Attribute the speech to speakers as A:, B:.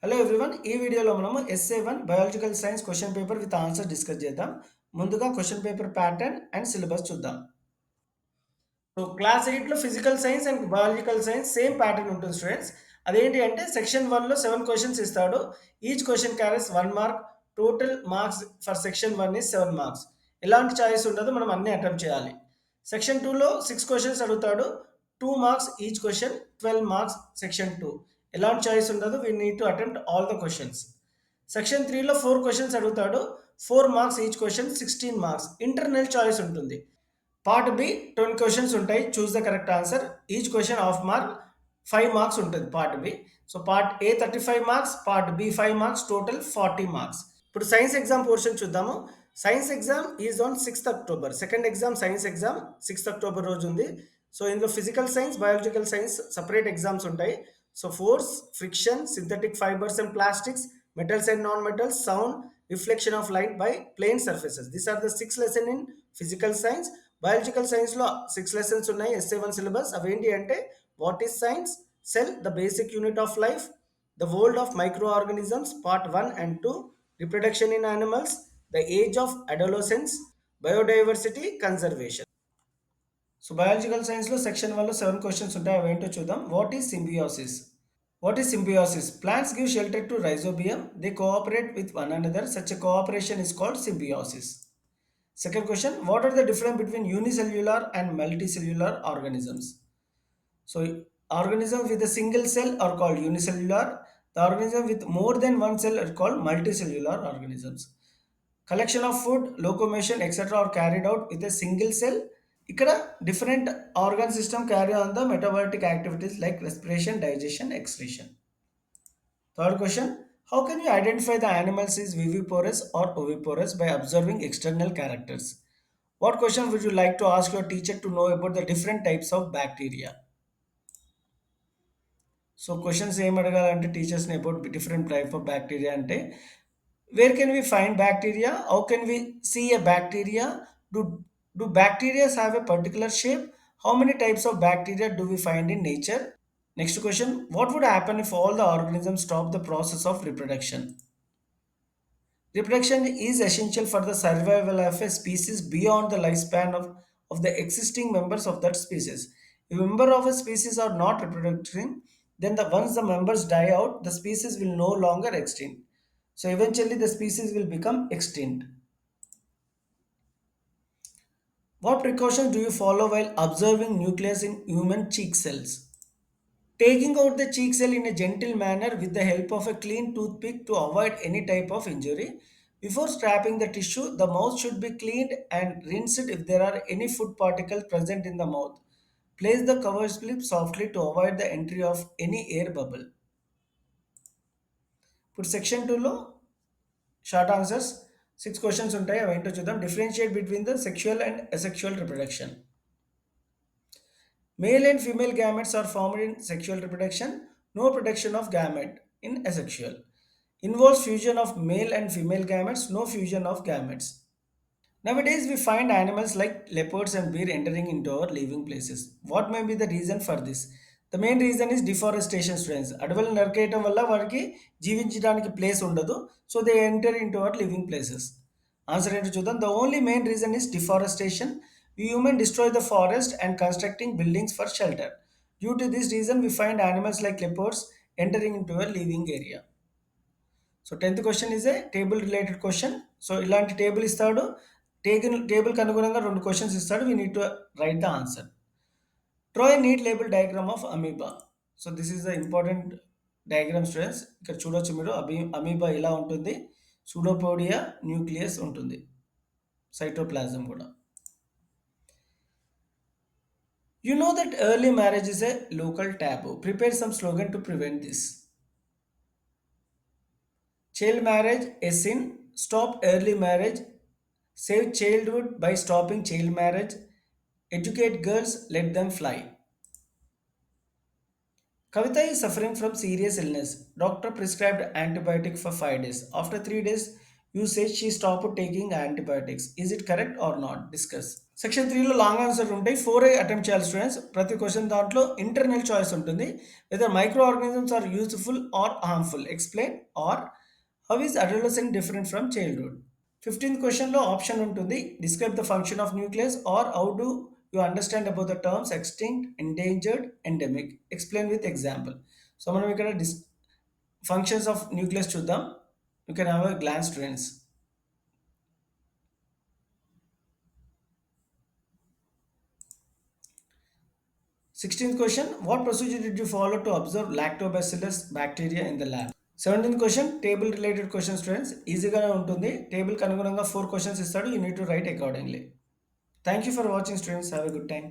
A: Hello everyone ఈ వీడియోలో మనము ఎస్ఏ1 biological science question paper with answer discuss చేద్దాం. ముందుగా question paper pattern and syllabus చూద్దాం. సో క్లాస్ 8లో physical science and biological science same pattern ఉంటుంది స్టూడెంట్స్. అదేంటి అంటే సెక్షన్ 1లో 7 క్వశ్చన్స్ ఇస్తాడు. Each question carries 1 mark. Total marks for section 1 is 7 marks. ఎలాంటి చాయిస్ ఉండదు, మనం అన్ని అటెంప్ట్ చేయాలి. సెక్షన్ 2లో 6 క్వశ్చన్స్ అడుగుతాడు. 2 marks each question, 12 marks section 2. ఎలాంటి చాయిస్ ఉండదు, we need to attempt all the questions. Section 3లో 4 క్వశ్చన్స్ అడుగుతాడు. 4 marks each question, 16 marks. Internal choice ఉంటుంది. పార్ట్ బి 20 క్వశ్చన్స్ ఉంటాయి. Choose the correct answer. Each question half mark, 5 marks ఉంటుంది part B. So part A 35 marks, part B 5 marks, total 40 marks. ఇప్పుడు science exam portion చూద్దాము. Science exam is on 6th October. Second exam science exam 6th October రోజు ఉంది. So ఇందులో physical science, biological science separate exams ఉంటాయి. So force, friction, synthetic fibres and plastics, metals and non-metals, sound, reflection of light by plane surfaces. These are the 6 lessons in physical science. Biological సైన్స్లో 6 lessons ఉన్నాయి. ఎస్ఏ1 syllabus అవేంటి అంటే what is science, cell the basic unit of life, the world of micro organisms part 1 and 2, reproduction in animals, the age of adolescence, biodiversity conservation. So biological సైన్స్లో section 1లో 7 questions ఉంటాయి. అవేంటో చూద్దాం. What is Symbiosis? What is symbiosis? Plants give shelter to rhizobium. They cooperate with one another. Such a cooperation is called symbiosis. Second question, what are the difference between unicellular and multicellular organisms? So, organisms with a single cell are called unicellular. The organisms with more than one cell are called multicellular organisms. Collection of food, locomotion, etc. are carried out with a single cell. ఇక్కడ different organ system carry on the metabolic activities like respiration, digestion, excretion. Third question, how can you identify the animals is viviparous or oviparous by observing external characters? What question would you like to ask your teacher to know about the different types of bacteria? So questions ఏం అడగాలంటే టీచర్స్ని about different type of bacteria అంటే where can we find bacteria, how can we see a bacteria, do do bacterias have a particular shape, how many types of bacteria do we find in nature. Next question, what would happen if all the organisms stop the process of reproduction? Reproduction is essential for the survival of a species beyond the lifespan of the existing members of that species. If member of a species are not reproducing, then once the members die out, the species will no longer extinct. So eventually the species will become extinct. What precautions do you follow while observing nucleus in human cheek cells? Taking out the cheek cell in a gentle manner with the help of a clean toothpick to avoid any type of injury. Before strapping the tissue, the mouth should be cleaned and rinsed if there are any food particles present in the mouth. Place the cover slip softly to avoid the entry of any air bubble. Put section 2లో short answers 6 questions ఉంటాయి. అవి ఏంటో చూద్దాం. Differentiate between the sexual and asexual reproduction. Male and female gametes are formed in sexual reproduction. No production of gamete in asexual. Involves fusion of male and female gametes. No fusion of gametes. Nowadays, we find animals like leopards and bear entering into our living places. What may be the reason for this? The main reason is deforestation, students. అడవులు నరికేయటం వల్ల వారికి జీవించడానికి place ఉండదు. So they enter into hour living places. Answer ఏంటో చూద్దాం. The only main reason is deforestation. We human destroy the forest and constructing buildings for shelter. Due to this reason, we find animals like leopards entering into a living area. So 10th question is a table related question. So ఇలాంటి table ఇస్తాడు. టేబుల్కి అనుగుణంగా 2 questions ఇస్తాడు. We need to write the answer. Draw a neat label diagram of amoeba. So this is the important diagram students. ఇక్కడ చూడొచ్చు మీరు. Amoeba ఇలా ఉంటుంది. సూడోపోడియా, న్యూక్లియస్ ఉంటుంది, సైటోప్లాజం కూడా. You know that early marriage is a local taboo. Prepare some slogan to prevent this. Child marriage, a sin. Stop early marriage. Save childhood by stopping child marriage. Educate girls, let them fly. Kavita is suffering from serious illness. Doctor prescribed antibiotic for 5 days. After 3 days, You said she stopped taking antibiotics. Is it correct or not? Discuss. Section 3లో long answer ఉంటాయి. 4 attempt చేయాలి students. ప్రతి question దాంట్లో internal choice ఉంటుంది. Whether micro organisms are useful or harmful explain or how is adolescent different from childhood. 15th క్వశ్చన్లో option ఉంటుంది. Describe the function of nucleus or how do you understand about the terms extinct, endangered, endemic. Explain with example. So మనం ఇక్కడ functions of nucleus చూద్దాం. You can have a glance students. 16th question, what procedure did you follow to observe lactobacillus bacteria in the lab? 17th question, table related questions students. ఈజీగానే ఉంటుంది. టేబుల్కి అనుగుణంగా 4 questions ఇస్తాడు. You need to write accordingly. Thank you for watching students. Have a good time.